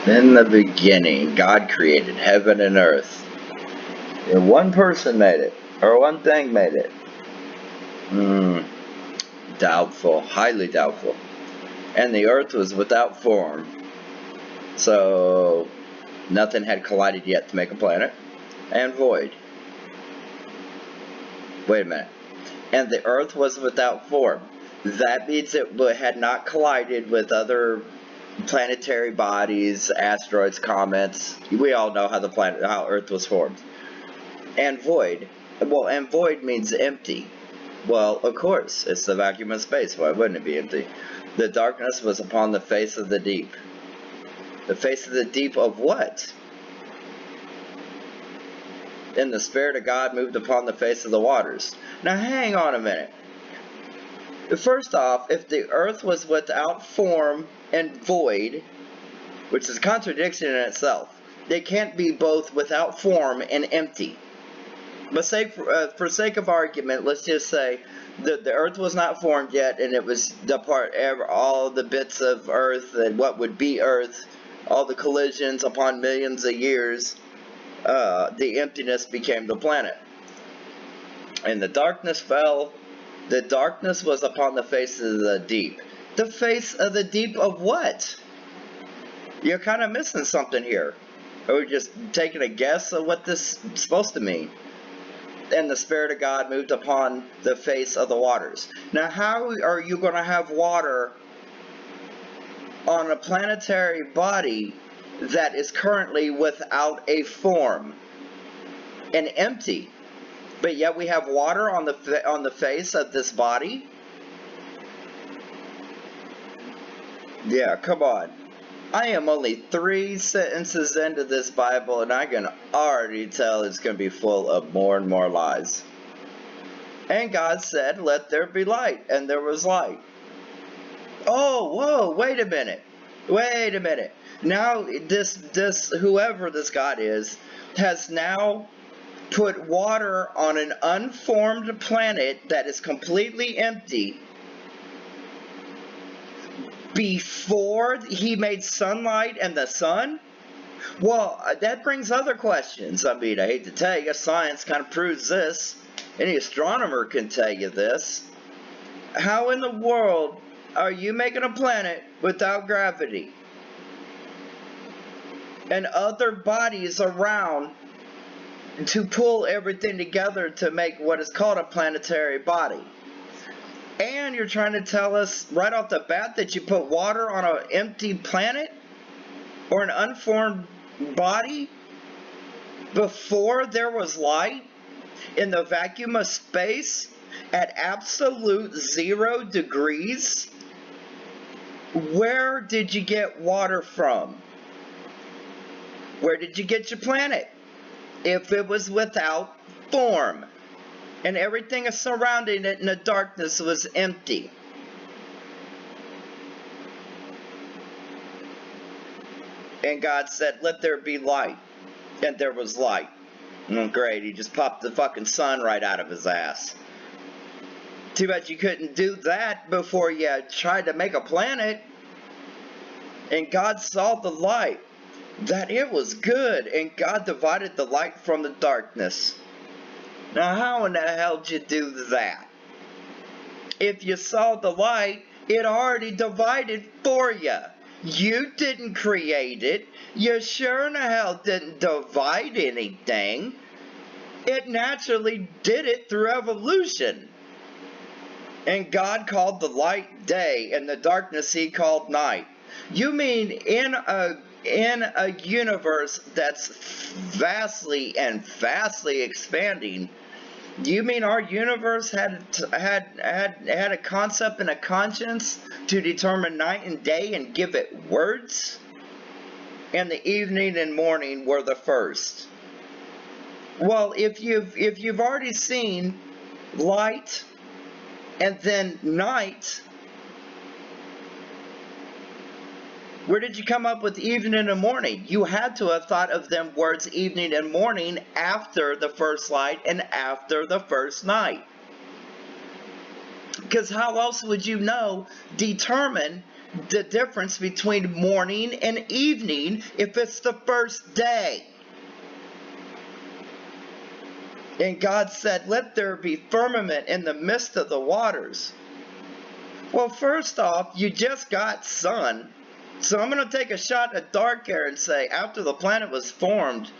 In the beginning, God created heaven and earth. And one person made it, or one thing made it. Doubtful, highly doubtful. And the earth was without form. So, nothing had collided yet to make a planet. And void. Wait a minute. And the earth was without form. That means it had not collided with other planetary bodies, asteroids, comets. We all know how Earth was formed. And void. Well, and void means empty. Well, of course, it's the vacuum of space. Why wouldn't it be empty? The darkness was upon the face of the deep. The face of the deep of what? And the Spirit of God moved upon the face of the waters. Now hang on a minute. First off, if the earth was without form and void, which is a contradiction in itself, they can't be both without form and empty. But say, for sake of argument, let's just say that the earth was not formed yet, and it was all the bits of earth and what would be earth, all the collisions upon millions of years, the emptiness became the planet. And the darkness fell. The darkness was upon the face of the deep. The face of the deep of what? You're kind of missing something here. Are we just taking a guess of what this is supposed to mean? And the Spirit of God moved upon the face of the waters. Now, how are you going to have water on a planetary body that is currently without a form and empty? But yet we have water on the face of this body? Yeah, come on. I am only 3 sentences into this Bible, and I can already tell it's going to be full of more and more lies. And God said, "Let there be light," and there was light. Oh, whoa, wait a minute. Wait a minute. Now, whoever this God is, has now put water on an unformed planet that is completely empty before he made sunlight and the sun? Well, that brings other questions. I mean, I hate to tell you, science kind of proves this. Any astronomer can tell you this. How in the world are you making a planet without gravity and other bodies around to pull everything together to make what is called a planetary body? And you're trying to tell us right off the bat that you put water on an empty planet or an unformed body before there was light in the vacuum of space at absolute 0 degrees? Where did you get water from? Where did you get your planet? If it was without form and everything surrounding it in the darkness was empty. And God said, "Let there be light," and there was light. Great, he just popped the fucking sun right out of his ass. Too bad you couldn't do that before you tried to make a planet. And God saw the light, that it was good, and God divided the light from the darkness. Now, how in the hell did you do that? If you saw the light, it already divided for you. You didn't create it. You sure in the hell didn't divide anything. It naturally did it through evolution. And God called the light day, and the darkness he called night. You mean in a universe that's vastly and fastly expanding, do you mean our universe had a concept and a conscience to determine night and day and give it words? And the evening and morning were the first. Well, if you've already seen light and then night, where did you come up with evening and morning? You had to have thought of them words evening and morning after the first light and after the first night. Because how else would you determine the difference between morning and evening if it's the first day. And God said, let there be firmament in the midst of the waters. Well, first off, you just got sun. So I'm going to take a shot at dark here and say, after the planet was formed,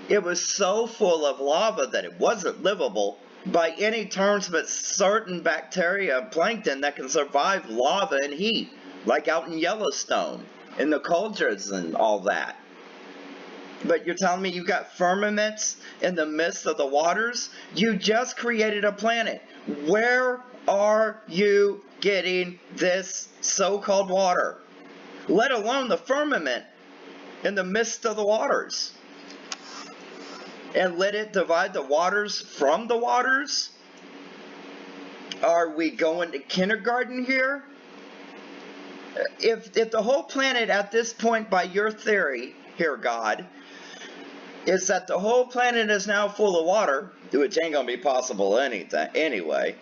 it was so full of lava that it wasn't livable by any terms but certain bacteria and plankton that can survive lava and heat, like out in Yellowstone, in the cauldrons and all that. But you're telling me you got firmaments in the midst of the waters? You just created a planet. Where are you getting this so-called water? Let alone the firmament in the midst of the waters. And let it divide the waters from the waters? Are we going to kindergarten here? If the whole planet at this point, by your theory here, God, is that the whole planet is now full of water, which ain't gonna be possible anyway.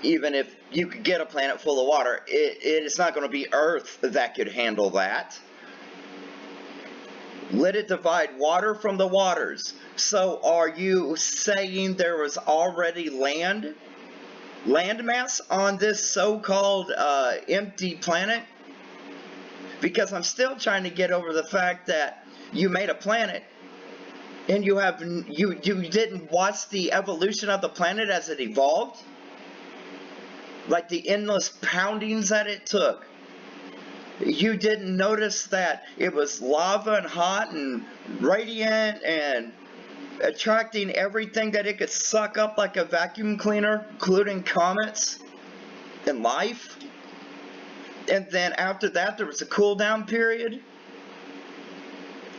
Even if you could get a planet full of water, it's not gonna be Earth that could handle that. Let it divide water from the waters. So are you saying there was already landmass on this so-called empty planet? Because I'm still trying to get over the fact that you made a planet and you didn't watch the evolution of the planet as it evolved, like the endless poundings that it took. You didn't notice that it was lava and hot and radiant and attracting everything that it could suck up like a vacuum cleaner, including comets and life. And then after that there was a cool down period.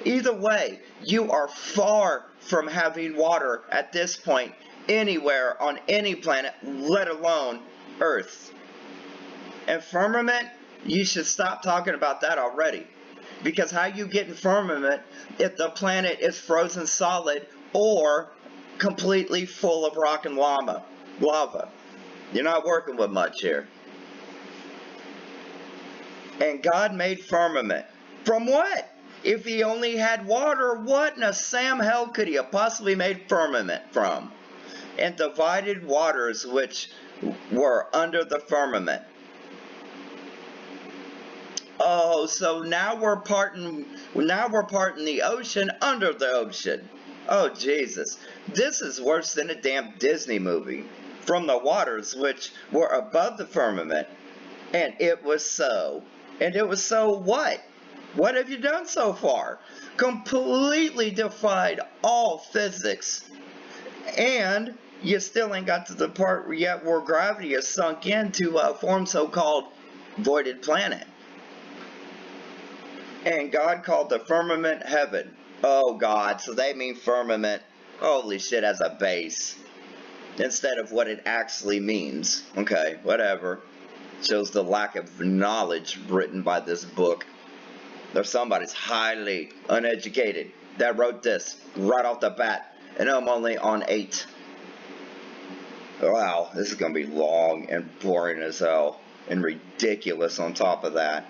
Either way, you are far from having water at this point anywhere on any planet, let alone Earth. And firmament, you should stop talking about that already. Because how you get in firmament if the planet is frozen solid or completely full of rock and lava? You're not working with much here. And God made firmament. From what? If he only had water, what in a Sam hell could he have possibly made firmament from? And divided waters which were under the firmament. Oh, so now we're parting the ocean under the ocean. Oh, Jesus. This is worse than a damn Disney movie. From the waters which were above the firmament. And it was so. And it was so what? What have you done so far? Completely defied all physics. And you still ain't got to the part yet where gravity has sunk in to form so-called voided planet. And God called the firmament heaven. Oh God, so they mean firmament, holy shit, as a base. Instead of what it actually means. Okay, whatever. Shows the lack of knowledge written by this book. There's somebody's highly uneducated that wrote this right off the bat. And I'm only on 8. Wow, this is going to be long and boring as hell. And ridiculous on top of that.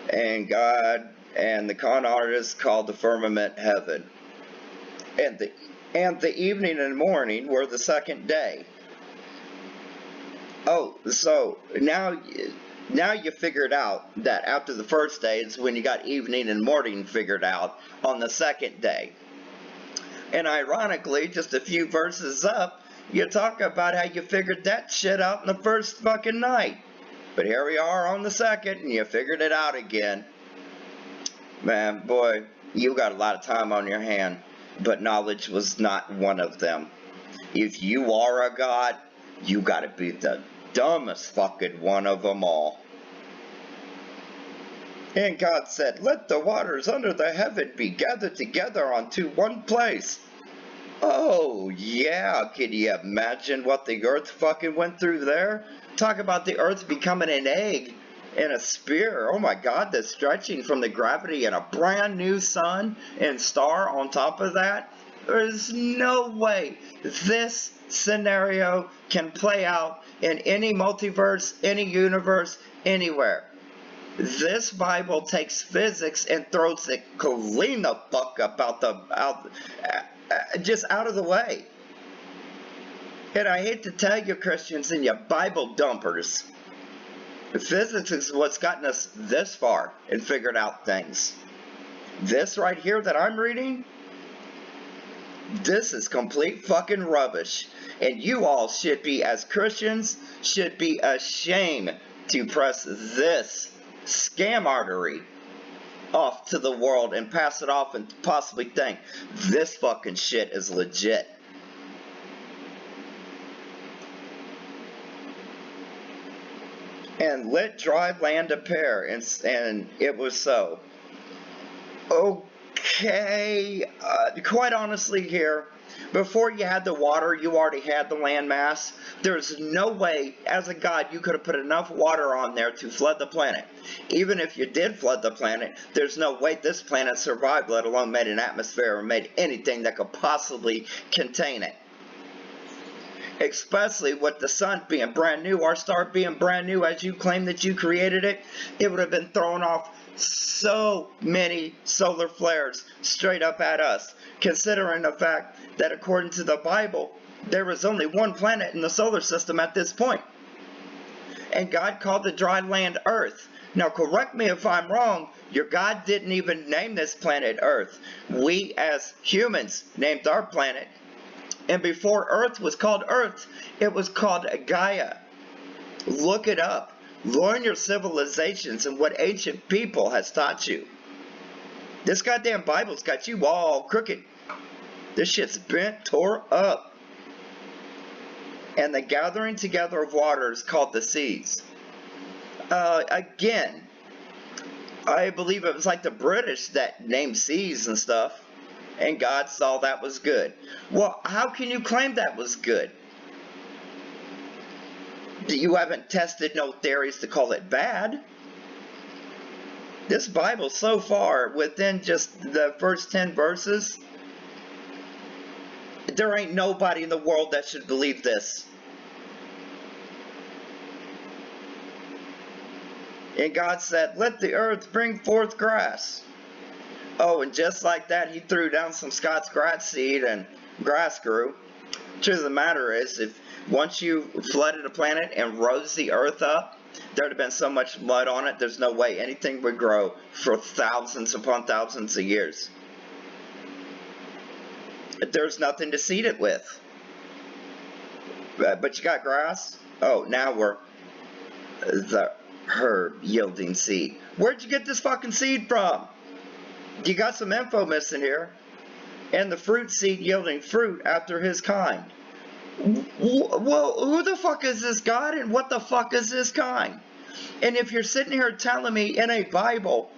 And God and the con artists called the firmament heaven. And the evening and morning were the second day. Oh, so now you figured out that after the first day is when you got evening and morning figured out on the second day. And ironically, just a few verses up, you talk about how you figured that shit out in the first fucking night. But here we are on the second, and you figured it out again. Man, boy, you got a lot of time on your hand, but knowledge was not one of them. If you are a god, you gotta be the dumbest fucking one of them all. And God said, let the waters under the heaven be gathered together unto one place. Oh, yeah, can you imagine what the earth fucking went through there? Talk about the earth becoming an egg and a spear. Oh my God, the stretching from the gravity and a brand new sun and star on top of that. There's no way this scenario can play out in any multiverse, any universe, anywhere. This Bible takes physics and throws it clean the fuck just out of the way. And I hate to tell you, Christians and you Bible dumpers, physics is what's gotten us this far and figured out things. This right here that I'm reading, this is complete fucking rubbish. And you all should be, as Christians, should be ashamed to press this scam artery off to the world and pass it off and possibly think this fucking shit is legit. And let dry land appear, and it was so. Okay, quite honestly here, before you had the water, you already had the land mass. There's no way, as a god, you could have put enough water on there to flood the planet. Even if you did flood the planet, there's no way this planet survived, let alone made an atmosphere or made anything that could possibly contain it. Especially with the sun being brand new, our star being brand new, as you claim that you created it, it would have been thrown off so many solar flares straight up at us, considering the fact that according to the Bible, there was only one planet in the solar system at this point. And God called the dry land Earth. Now correct me if I'm wrong, your God didn't even name this planet Earth. We as humans named our planet. And before Earth was called Earth, it was called Gaia. Look it up. Learn your civilizations and what ancient people has taught you. This goddamn Bible's got you all crooked. This shit's bent, tore up. And the gathering together of waters called the seas. Again, I believe it was like the British that named seas and stuff. And God saw that was good. Well, how can you claim that was good? You haven't tested no theories to call it bad. This Bible so far, within just the first 10 verses, there ain't nobody in the world that should believe this. And God said, let the earth bring forth grass. Oh, and just like that, he threw down some Scott's grass seed and grass grew. Truth of the matter is, if once you flooded a planet and rose the earth up, there'd have been so much mud on it, there's no way anything would grow for thousands upon thousands of years. There's nothing to seed it with. But you got grass? Oh, now we're the herb yielding seed. Where'd you get this fucking seed from? You got some info missing here. And the fruit seed yielding fruit after his kind. Well, who the fuck is this God and what the fuck is this kind? And if you're sitting here telling me in a Bible,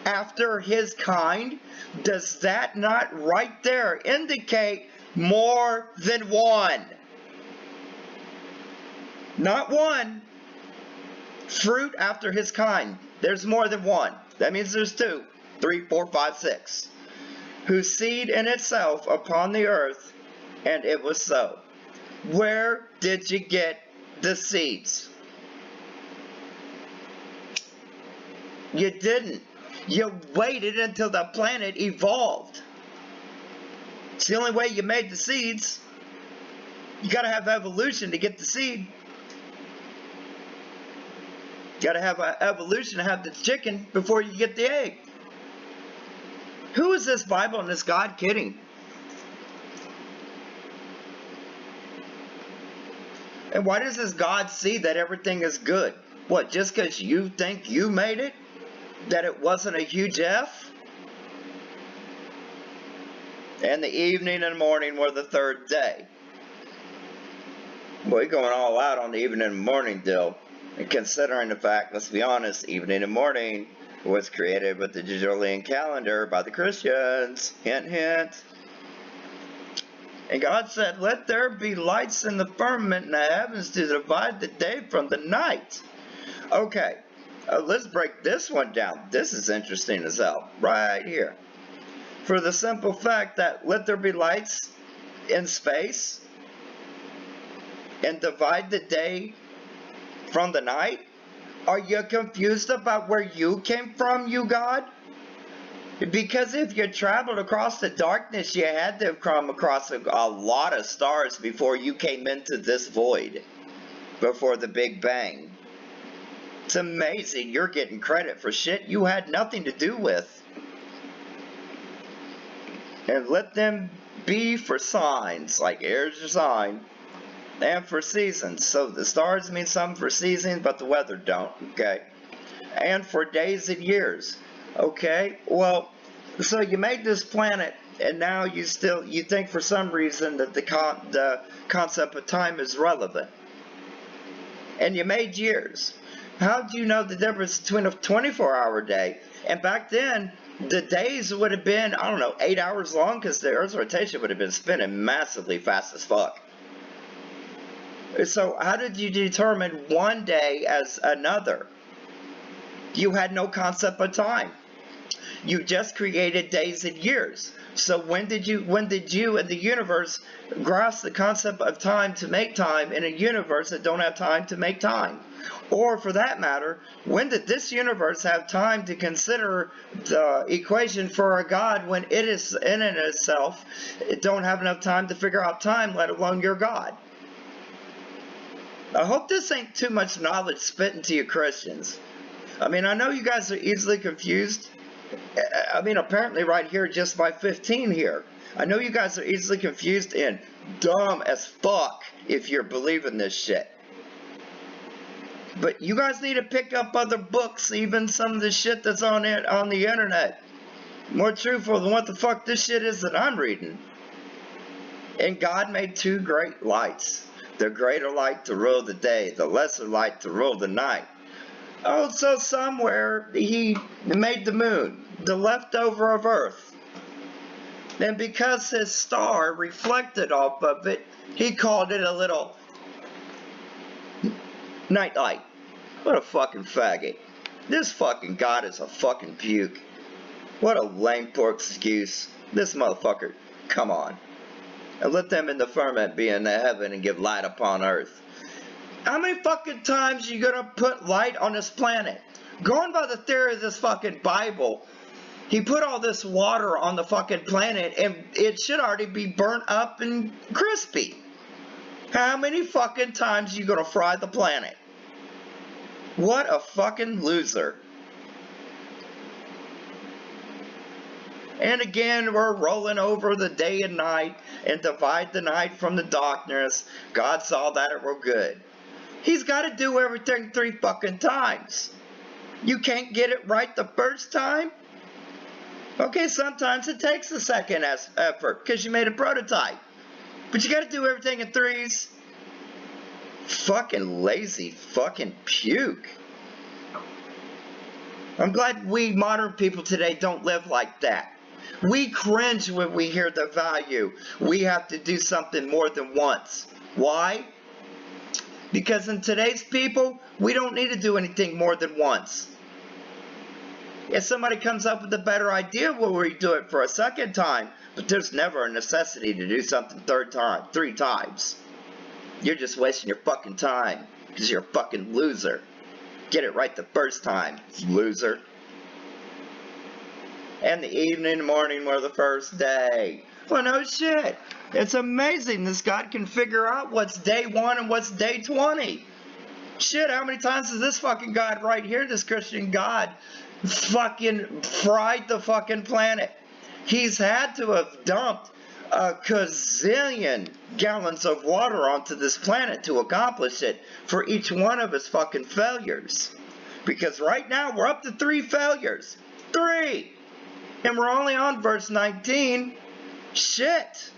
after his kind, does that not right there indicate more than one? Not one. Fruit after his kind. There's more than one. That means there's 2, 3, 4, 5, 6. Whose seed in itself upon the earth, and it was so. Where did you get the seeds? You didn't. You waited until the planet evolved. It's the only way you made the seeds. You gotta have evolution to get the seed. You gotta have evolution to have the chicken before you get the egg. Who is this Bible and this God kidding? And why does this God see that everything is good? What, just because you think you made it? That it wasn't a huge F? And the evening and morning were the third day. Boy, going all out on the evening and morning deal. And considering the fact, let's be honest, evening and morning was created with the Julian calendar by the Christians. Hint, hint. And God said, let there be lights in the firmament in the heavens to divide the day from the night. Okay, let's break this one down. This is interesting as hell. Right here. For the simple fact that let there be lights in space and divide the day from the night. Are you confused about where you came from, you God? Because if you traveled across the darkness, you had to have come across a lot of stars before you came into this void, before the Big Bang. It's amazing you're getting credit for shit you had nothing to do with. And let them be for signs, like here's your sign, and for seasons. So the stars mean something for seasons, but the weather don't, okay? And for days and years, okay? Well, so you made this planet, and now you think for some reason that the concept of time is relevant. And you made years. How do you know the difference between a 24-hour day? And back then, the days would have been, I don't know, 8 hours long, because the Earth's rotation would have been spinning massively fast as fuck. So how did you determine one day as another? You had no concept of time. You just created days and years. So when did you and the universe grasp the concept of time to make time in a universe that don't have time to make time? Or for that matter, when did this universe have time to consider the equation for a God when it is in itself, it don't have enough time to figure out time, let alone your God? I hope this ain't too much knowledge spit into you Christians. I mean, I know you guys are easily confused. I mean, apparently right here, just by 15 here. I know you guys are easily confused and dumb as fuck if you're believing this shit. But you guys need to pick up other books, even some of the shit that's on the internet. More truthful than what the fuck this shit is that I'm reading. And God made two great lights. The greater light to rule the day, the lesser light to rule the night. Oh, so somewhere he made the moon, the leftover of Earth. And because his star reflected off of it, he called it a little nightlight. What a fucking faggot. This fucking God is a fucking puke. What a lame poor excuse. This motherfucker, come on. And let them in the firmament be in the heaven and give light upon earth. How many fucking times are you gonna put light on this planet? Going by the theory of this fucking Bible, he put all this water on the fucking planet and it should already be burnt up and crispy. How many fucking times are you gonna fry the planet? What a fucking loser. And again, we're rolling over the day and night and divide the night from the darkness. God saw that it were good. He's got to do everything 3 fucking times. You can't get it right the first time? Okay, sometimes it takes a second effort because you made a prototype. But you got to do everything in 3s. Fucking lazy fucking puke. I'm glad we modern people today don't live like that. We cringe when we hear the value. We have to do something more than once. Why? Because in today's people, we don't need to do anything more than once. If somebody comes up with a better idea, we'll redo it for a second time. But there's never a necessity to do something 3 times. You're just wasting your fucking time because you're a fucking loser. Get it right the first time, loser. And the evening and morning were the first day. Well, no shit. It's amazing this God can figure out what's day 1 and what's day 20. Shit, how many times has this fucking God right here, this Christian God, fucking fried the fucking planet? He's had to have dumped a gazillion gallons of water onto this planet to accomplish it for each one of his fucking failures. Because right now we're up to 3 failures. 3! And we're only on verse 19. Shit.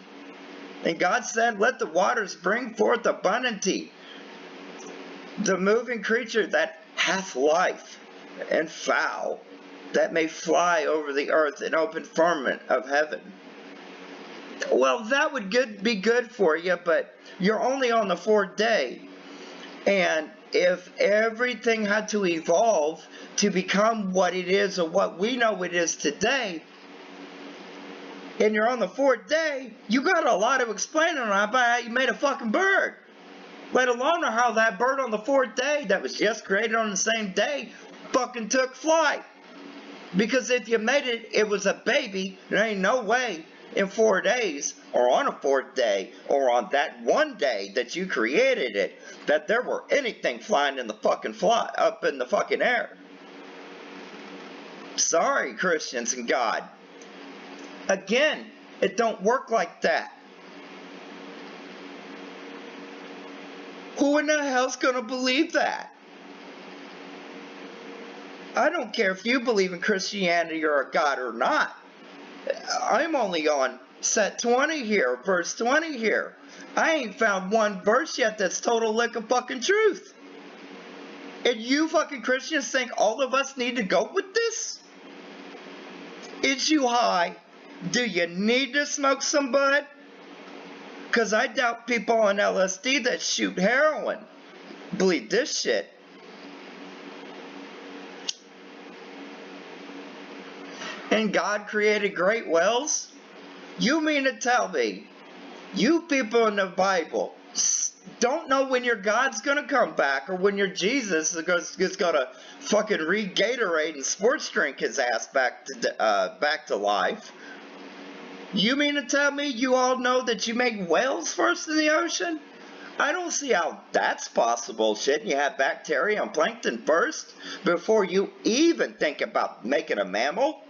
And God said, let the waters bring forth abundantly the moving creature that hath life, and fowl that may fly over the earth in open firmament of heaven. Well, that would be good for you, but you're only on the 4th day. And if everything had to evolve to become what it is or what we know it is today, and you're on the 4th day, you got a lot of explaining about how you made a fucking bird. Let alone how that bird on the 4th day that was just created on the same day fucking took flight. Because if you made it, it was a baby, there ain't no way in 4 days, or on a 4th day, or on that one day that you created it, that there were anything flying in the fucking up in the fucking air. Sorry, Christians and God. Again, it don't work like that. Who in the hell's gonna believe that? I don't care if you believe in Christianity or a God or not. I'm only on set 20 here, verse 20 here. I ain't found one verse yet that's total lick of fucking truth. And you fucking Christians think all of us need to go with this? Is you high? Do you need to smoke some bud? Because I doubt people on LSD that shoot heroin believe this shit. And God created great wells? You mean to tell me, you people in the Bible don't know when your God's going to come back or when your Jesus is going to fucking read Gatorade and sports drink his ass back to life? You mean to tell me you all know that you make whales first in the ocean? I don't see how that's possible. Shouldn't you have bacteria and plankton first before you even think about making a mammal?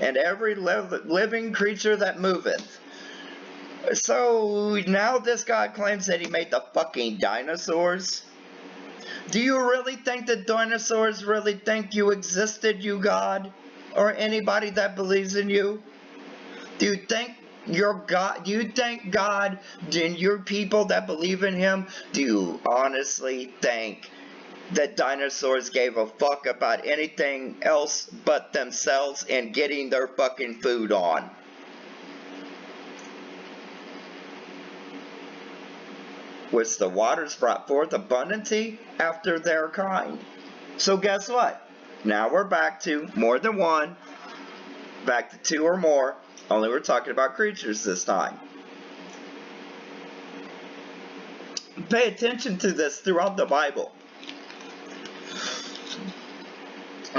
And every living creature that moveth. So now this God claims that he made the fucking dinosaurs? Do you really think that dinosaurs really think you existed, you God? Or anybody that believes in you? Do you think your God, you think God and your people that believe in him, do you honestly think that dinosaurs gave a fuck about anything else but themselves and getting their fucking food on? Which the waters brought forth abundantly after their kind. So guess what? Now we're back to more than one, back to two or more, only we're talking about creatures this time. Pay attention to this throughout the Bible.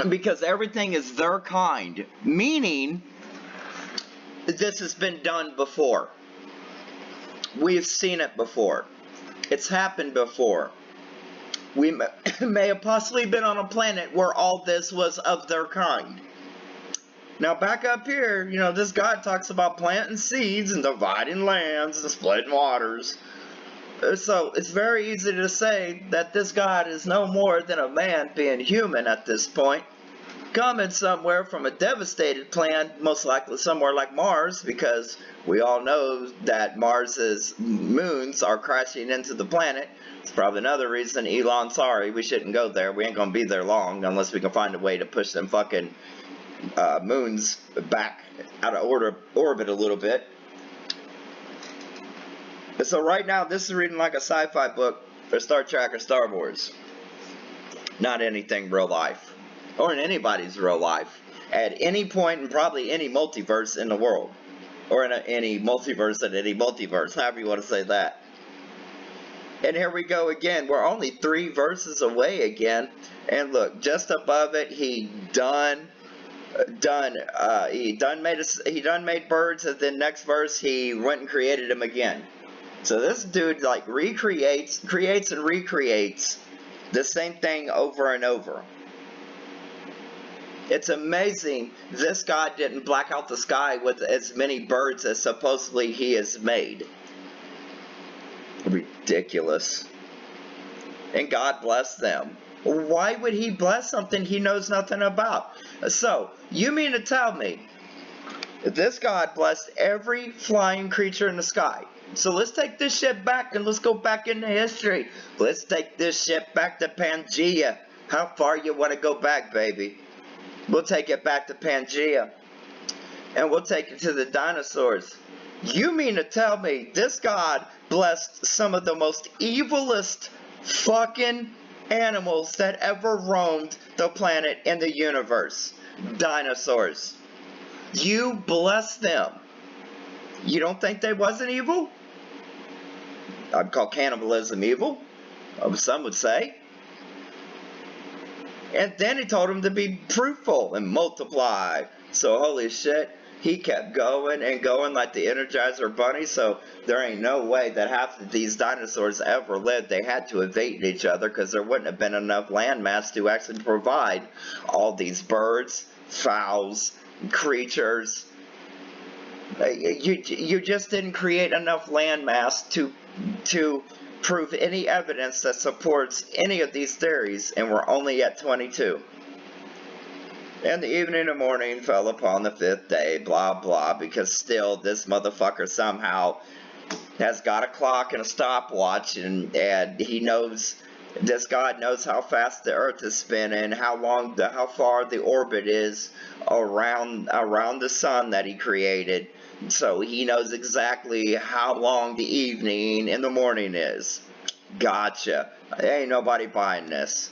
Because everything is their kind, meaning this has been done before. We've seen it before. It's happened before. We may have possibly been on a planet where all this was of their kind. Now back up here, you know, this God talks about planting seeds and dividing lands and splitting waters. So it's very easy to say that this God is no more than a man being human at this point, coming somewhere from a devastated planet, most likely somewhere like Mars, because we all know that Mars's moons are crashing into the planet. It's probably another reason Elon, sorry, we shouldn't go there. We ain't gonna be there long unless we can find a way to push them fucking moons back out of orbit a little bit. So right now, this is reading like a sci-fi book or Star Trek or Star Wars. Not anything real life. Or in anybody's real life. At any point in probably any multiverse in the world. Or in any multiverse in any multiverse. However you want to say that. And here we go again. We're only 3 verses away again. And look, just above it, he done made birds, and then next verse he went and created them again. So this dude like creates and recreates the same thing over and over. It's amazing this God didn't black out the sky with as many birds as supposedly he has made. Ridiculous. And God bless them. Why would he bless something he knows nothing about? So, you mean to tell me this God blessed every flying creature in the sky? So let's take this shit back and let's go back into history. Let's take this shit back to Pangea. How far you want to go back, baby? We'll take it back to Pangea. And we'll take it to the dinosaurs. You mean to tell me this God blessed some of the most evilest fucking animals that ever roamed the planet and the universe? Dinosaurs. You bless them. You don't think they wasn't evil? I'd call cannibalism evil, some would say. And then he told him to be fruitful and multiply. So holy shit, he kept going and going like the Energizer Bunny. So there ain't no way that half of these dinosaurs ever lived. They had to evade each other because there wouldn't have been enough land mass to actually provide all these birds, fowls, creatures. You just didn't create enough land mass to prove any evidence that supports any of these theories, and we're only at 22. And the evening and morning fell upon the 5th day, blah blah, because still this motherfucker somehow has got a clock and a stopwatch, and he knows, this God knows how fast the earth is spinning, how far the orbit is around the sun that he created. So he knows exactly how long the evening and the morning is. Gotcha. Ain't nobody buying this.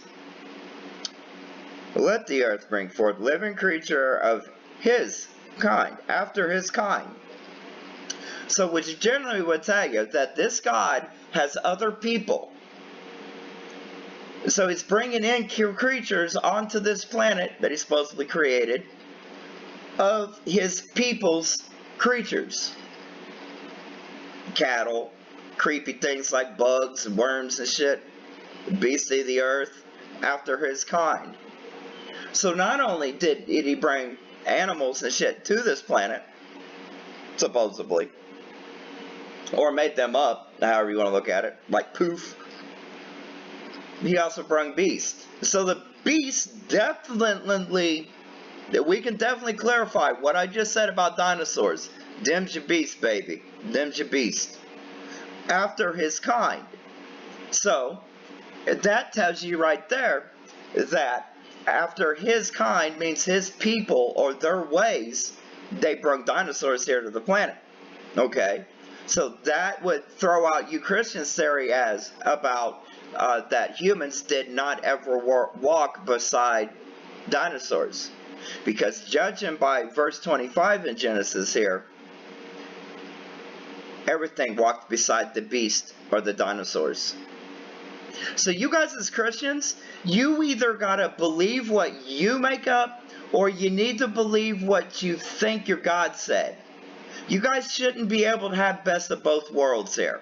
Let the earth bring forth living creature of his kind, after his kind. So which generally would tell you that this God has other people. So he's bringing in creatures onto this planet that he supposedly created of his people's creatures. Cattle, creepy things like bugs and worms and shit, beasts of the earth after his kind. So not only did he bring animals and shit to this planet, supposedly, or made them up, however you want to look at it, like poof, he also brought beasts. So the beasts definitely, we can definitely clarify what I just said about dinosaurs. Them's your beast, baby. Them's your beast. After his kind. So, that tells you right there that after his kind means his people or their ways, they brought dinosaurs here to the planet. Okay? So that would throw out you Christians' theory as about that humans did not ever walk beside dinosaurs. Because judging by verse 25 in Genesis here, everything walked beside the beast or the dinosaurs. So you guys as Christians, you either gotta believe what you make up, or you need to believe what you think your God said. You guys shouldn't be able to have best of both worlds here.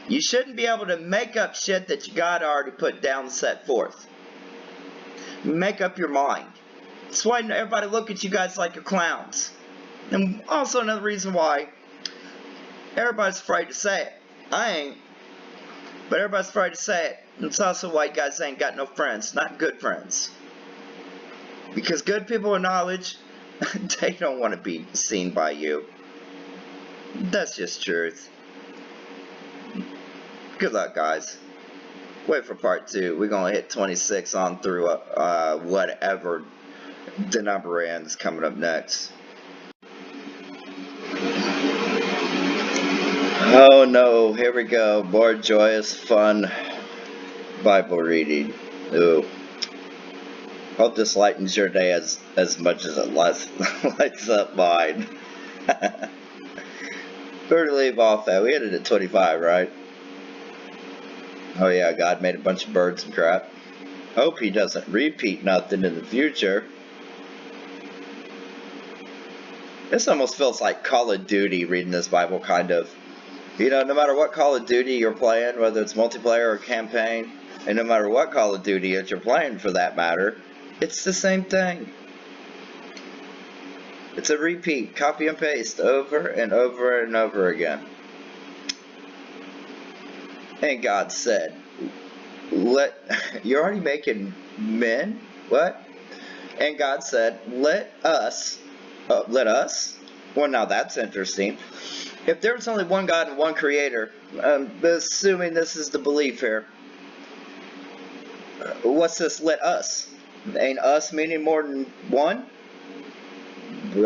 You shouldn't be able to make up shit that your God already put down and set forth. Make up your mind. That's why everybody look at you guys like you're clowns. And also another reason why everybody's afraid to say it. I ain't. But everybody's afraid to say it. And it's also why you guys ain't got no friends. Not good friends. Because good people with knowledge, they don't want to be seen by you. That's just truth. Good luck, guys. Wait for part 2. We're going to hit 26 on through whatever the number ends coming up next. Oh no, here we go. More joyous, fun Bible reading. Ooh. Hope this lightens your day as much as it lights up mine. Where to leave off at? We hit it at 25, right? Oh yeah, God made a bunch of birds and crap. Hope he doesn't repeat nothing in the future. This almost feels like Call of Duty reading this Bible, kind of. You know, no matter what Call of Duty you're playing, whether it's multiplayer or campaign, and no matter what Call of Duty that you're playing for that matter, it's the same thing. It's a repeat, copy and paste, over and over and over again. And God said, you're already making men? What? And God said, let us? Well, now that's interesting. If there's only one God and one creator, assuming this is the belief here, what's this let us? Ain't us meaning more than one?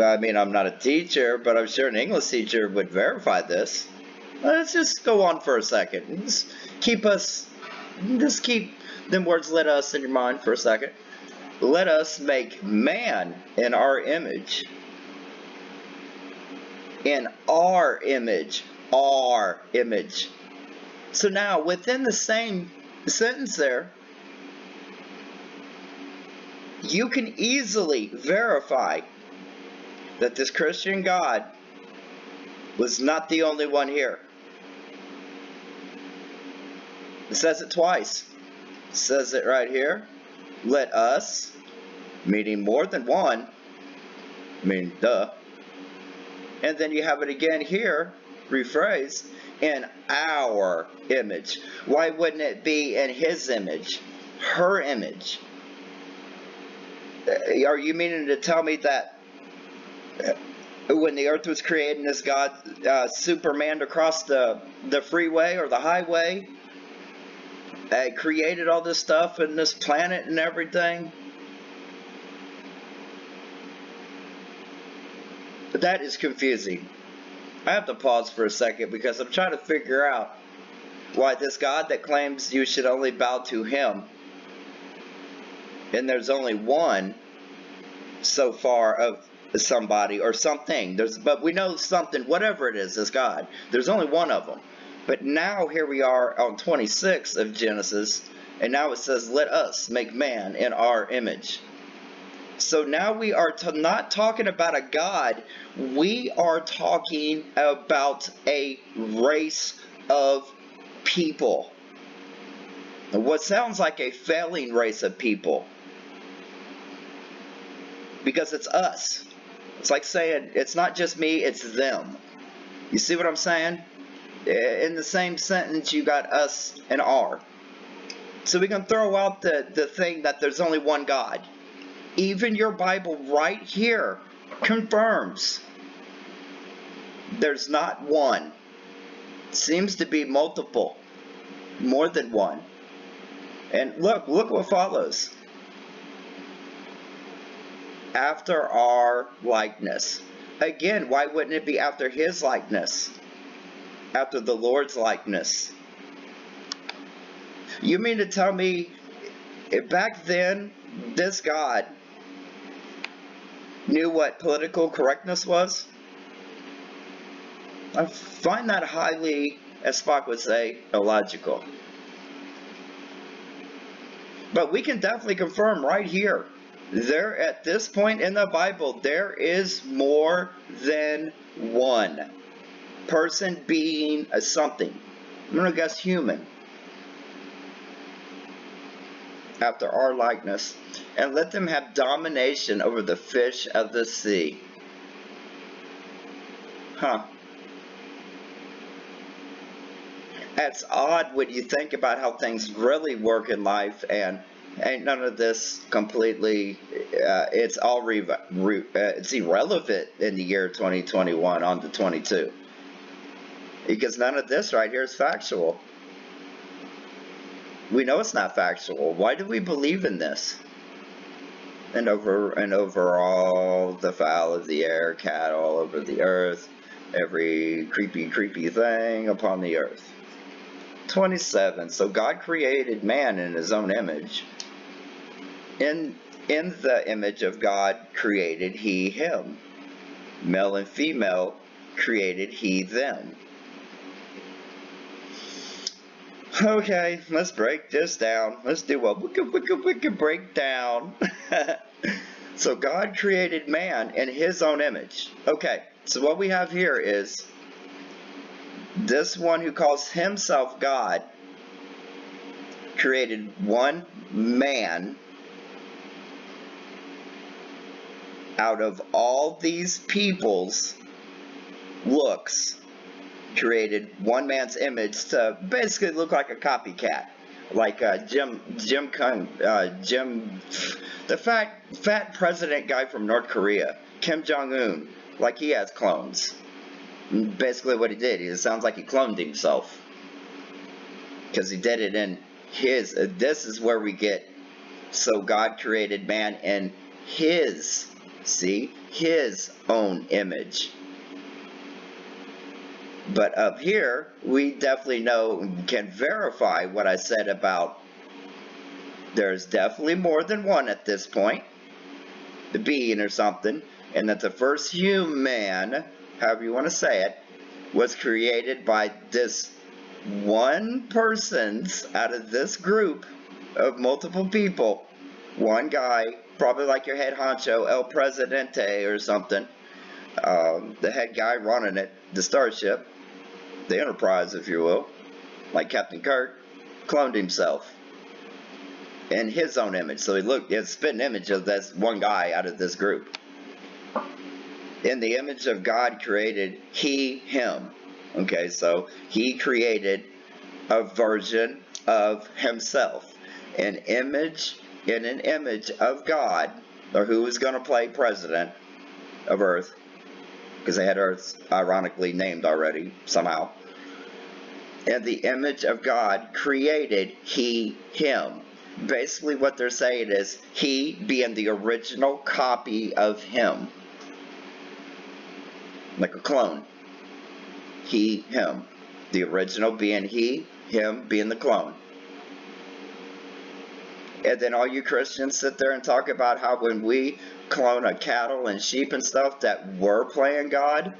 I mean, I'm not a teacher, but I'm sure an English teacher would verify this. Let's just go on for a second. Just keep them words let us in your mind for a second. Let us make man in our image. In our image. Our image. So now, within the same sentence there, you can easily verify that this Christian God was not the only one here. It says it twice. It says it right here. Let us, meaning more than one, I mean, duh. And then you have it again here, rephrased, in our image. Why wouldn't it be in his image? Her image? Are you meaning to tell me that when the earth was created and this God Supermaned across the freeway or the highway, created all this stuff and this planet and everything? But that is confusing. I have to pause for a second because I'm trying to figure out why this God that claims you should only bow to him, and there's only one so far of somebody or something, but we know something, whatever it is God. There's only one of them. But now here we are on 26 of Genesis, and now it says, let us make man in our image. So now we are not talking about a God, we are talking about a race of people. What sounds like a failing race of people. Because it's us. It's like saying, it's not just me, it's them. You see what I'm saying? In the same sentence, you got us and our. So we can throw out the thing that there's only one God. Even your Bible right here confirms there's not one. Seems to be multiple, more than one. And look what follows. After our likeness. Again, why wouldn't it be after his likeness? After the Lord's likeness. You mean to tell me back then this God knew what political correctness was? I find that highly, as Spock would say, illogical. But we can definitely confirm right here, there at this point in the Bible, there is more than one person, being, a something. I'm going to guess human. After our likeness, and let them have domination over the fish of the sea. Huh. That's odd when you think about how things really work in life, and ain't none of this completely, it's all it's irrelevant in the year 2021 on to 22. Because none of this right here is factual. We know it's not factual. Why do we believe in this? And over all the fowl of the air, cattle all over the earth, every creepy thing upon the earth. 27. So God created man in his own image. In the image of God created he him. Male and female created he them. Okay, let's break this down. Let's do a wicca breakdown. So God created man in his own image. Okay, so what we have here is this one who calls himself God created one man out of all these people's looks. Created one man's image to basically look like a copycat, like the fat president guy from North Korea, Kim Jong-un, like he has clones. Basically what he did, it sounds like he cloned himself, because he did it in his, this is where we get, so God created man in his, see, his own image. But up here, we definitely know, can verify what I said about there's definitely more than one at this point, the being or something, and that the first human, however you want to say it, was created by this one person's out of this group of multiple people, one guy, probably like your head honcho, El Presidente or something, the head guy running it, the starship, the Enterprise, if you will, like Captain Kirk, cloned himself in his own image. So he looked, it's a spitting image of this one guy out of this group. In the image of God created he, him. Okay, so he created a version of himself. An image of God, or who was going to play president of Earth, because they had Earth ironically named already, somehow. And the image of God created he, him. Basically what they're saying is he being the original copy of him. Like a clone. He, him. The original being he, him being the clone. And then all you Christians sit there and talk about how when we clone a cattle and sheep and stuff that we're playing God.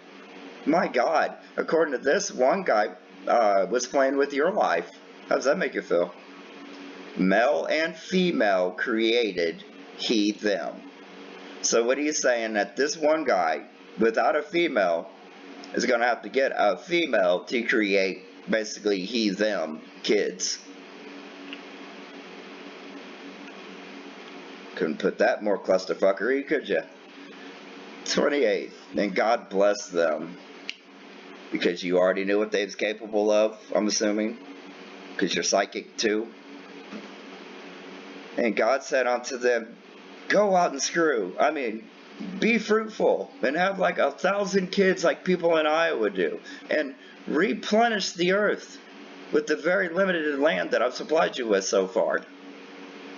My God, according to this, one guy was playing with your life. How does that make you feel? Male and female created he, them. So what he's saying that this one guy, without a female, is going to have to get a female to create basically he, them kids. Couldn't put that more clusterfuckery, could you? 28. And God bless them. Because you already knew what they was capable of, I'm assuming. Because you're psychic too. And God said unto them, go out and screw. I mean, be fruitful. And have like 1,000 kids like people in Iowa do. And replenish the earth with the very limited land that I've supplied you with so far.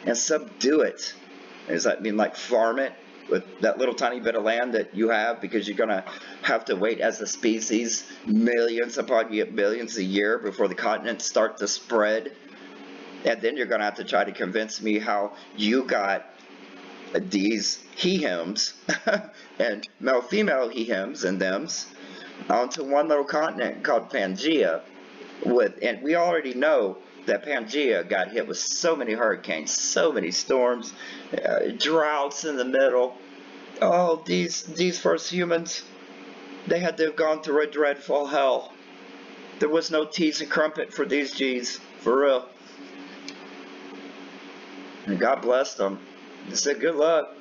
And subdue it. Does that mean like farm it with that little tiny bit of land that you have, because you're going to have to wait as a species millions upon billions a year before the continents start to spread? And then you're going to have to try to convince me how you got these he-hims and male-female he-hims and thems onto one little continent called Pangea. And we already know that Pangea got hit with so many hurricanes, so many storms, droughts in the middle. Oh, these first humans, they had to have gone through a dreadful hell. There was no teas and crumpet for these G's, for real. And God blessed them. He said, good luck.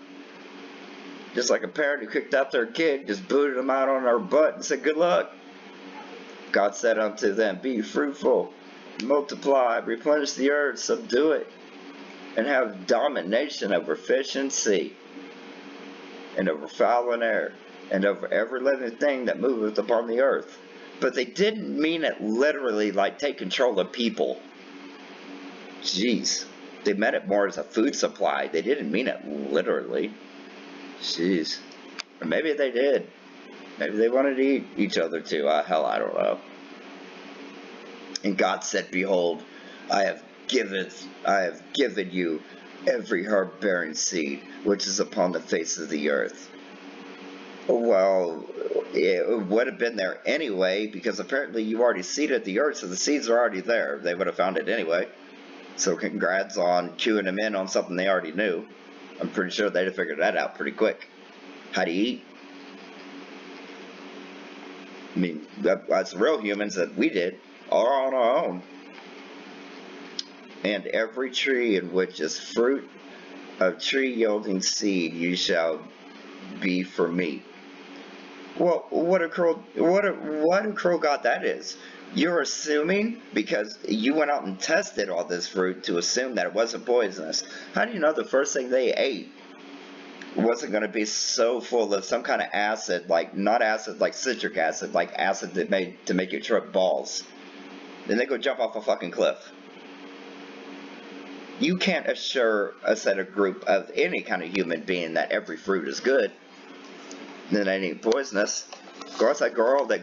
Just like a parent who kicked out their kid, just booted them out on our butt and said, good luck. God said unto them, be fruitful, multiply, replenish the earth, subdue it, and have domination over fish and sea, and over fowl and air, and over every living thing that moveth upon the earth. But they didn't mean it literally, like take control of people. Jeez. They meant it more as a food supply. They didn't mean it literally. Jeez. Or maybe they did. Maybe they wanted to eat each other too. Hell, I don't know. And God said, behold, I have given you every herb-bearing seed which is upon the face of the earth. Well, it would have been there anyway, because apparently you already seeded the earth, so the seeds are already there. They would have found it anyway. So congrats on queuing them in on something they already knew. I'm pretty sure they'd have figured that out pretty quick. How to eat. I mean, that's real humans that we did, all on our own. And every tree in which is fruit of tree yielding seed, you shall be for meat. Well, what a cruel God that is. You're assuming, because you went out and tested all this fruit to assume that it wasn't poisonous. How do you know the first thing they ate wasn't going to be so full of some kind of acid, like not acid like citric acid, like acid that made to make you trip balls? Then they go jump off a fucking cliff. You can't assure a set of group of any kind of human being that every fruit is good. Then it ain't poisonous. Of course, that girl that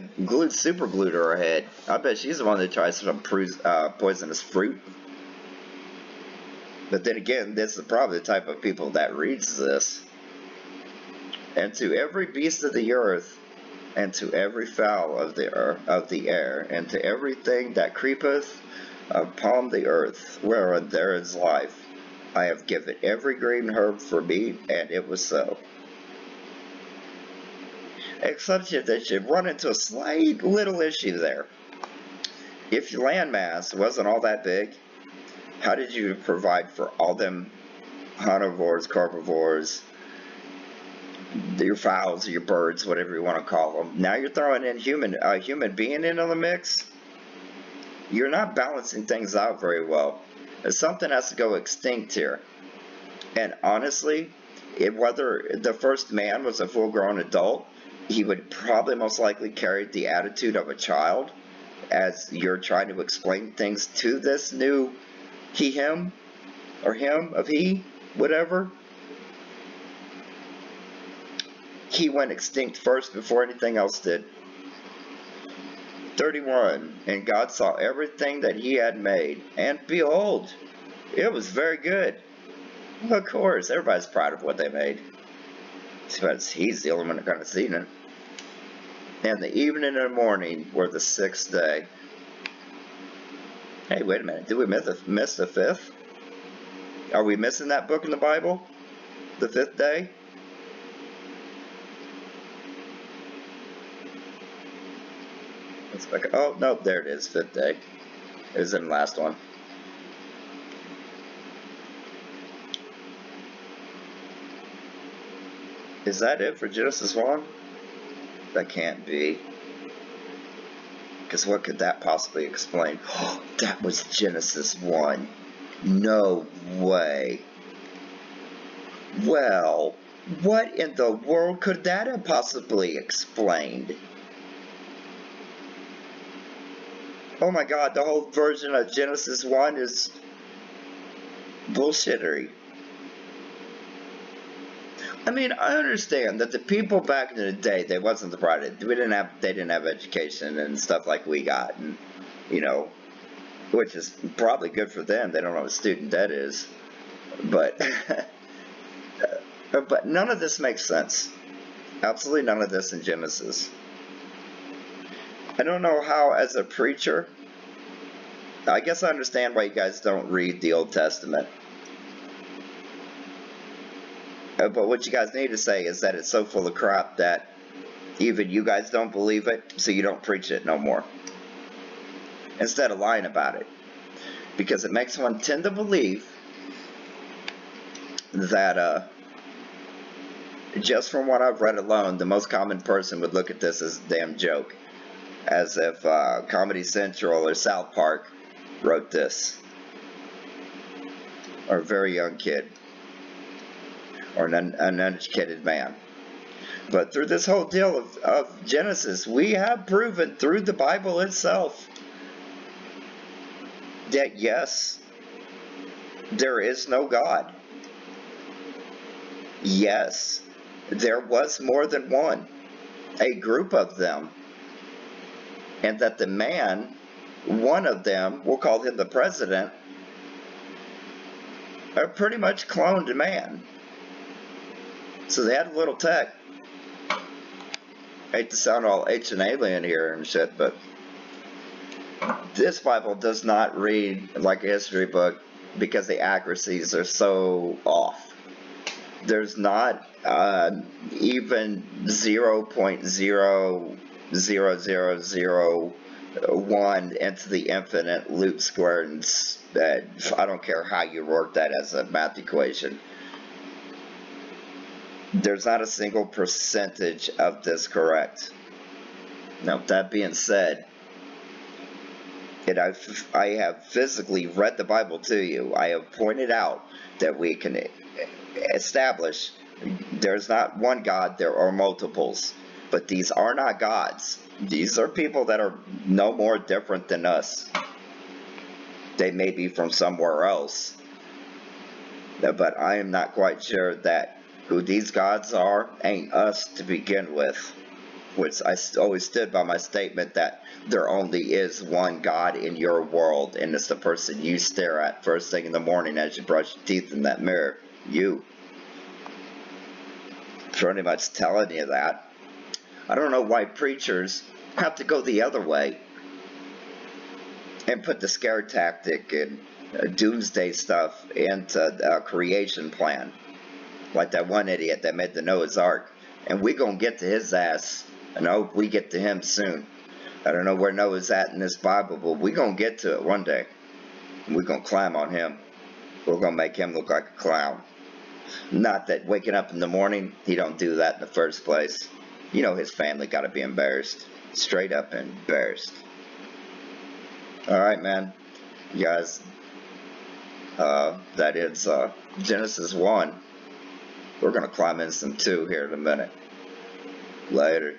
super glued to her head, I bet she's the one that tries some poisonous fruit. But then again, this is probably the type of people that reads this. And to every beast of the earth and to every fowl of the air, and to everything that creepeth upon the earth, wherein there is life. I have given every green herb for meat, and it was so. Except that you run into a slight little issue there. If your landmass wasn't all that big, how did you provide for all them carnivores, herbivores, your fowls, your birds, whatever you want to call them? Now you're throwing in a human being into the mix. You're not balancing things out very well. Something has to go extinct here. And honestly, whether the first man was a full-grown adult, he would probably most likely carry the attitude of a child as you're trying to explain things to this new he, him, or him, of he, whatever. He went extinct first before anything else did. 31, and God saw everything that he had made, and behold, it was very good. Of course, everybody's proud of what they made. Because he's the only one that kind of seen it. And the evening and the morning were the sixth day. Hey, wait a minute. Did we miss the fifth? Are we missing that book in the Bible? The fifth day? Let's back. Oh, no, there it is. Fifth day. It was in the last one. Is that it for Genesis 1? That can't be. Because what could that possibly explain? Oh, that was Genesis 1. No way. Well, what in the world could that have possibly explained? Oh my God, the whole version of Genesis 1 is bullshittery. I mean, I understand that the people back in the day, they wasn't the product. They didn't have education and stuff like we got, and you know, which is probably good for them. They don't know what student debt is, but but none of this makes sense. Absolutely none of this in Genesis. I don't know how, as a preacher, I guess I understand why you guys don't read the Old Testament. But what you guys need to say is that it's so full of crap that even you guys don't believe it, so you don't preach it no more. Instead of lying about it. Because it makes one tend to believe that, just from what I've read alone, the most common person would look at this as a damn joke. As if Comedy Central or South Park wrote this. Or a very young kid. Or an uneducated man. But through this whole deal of Genesis, we have proven through the Bible itself that yes, there is no God. Yes, there was more than one, a group of them, and that the man, one of them, we'll call him the president, are pretty much cloned man. So they had a little tech. I hate to sound all ancient alien here and shit, but this Bible does not read like a history book because the accuracies are so off. There's not even 0.00001 into the infinite loop squared, and I don't care how you work that as a math equation. There's not a single percentage of this correct. Now, that being said, and I have physically read the Bible to you. I have pointed out that we can establish there's not one God, there are multiples. But these are not gods. These are people that are no more different than us. They may be from somewhere else. But I am not quite sure that who these gods are ain't us to begin with. Which I always stood by my statement that there only is one God in your world, and it's the person you stare at first thing in the morning as you brush your teeth in that mirror. You. Pretty much telling you that. I don't know why preachers have to go the other way and put the scare tactic and doomsday stuff into a creation plan. Like that one idiot that made the Noah's Ark. And we gonna get to his ass. And I hope we get to him soon. I don't know where Noah's at in this Bible, but we gonna get to it one day. We gonna climb on him. We're gonna make him look like a clown. Not that waking up in the morning, he don't do that in the first place. You know his family gotta be embarrassed. Straight up embarrassed. Alright, man. You guys, that is Genesis 1. We're gonna climb in some 2 here in a minute. Later.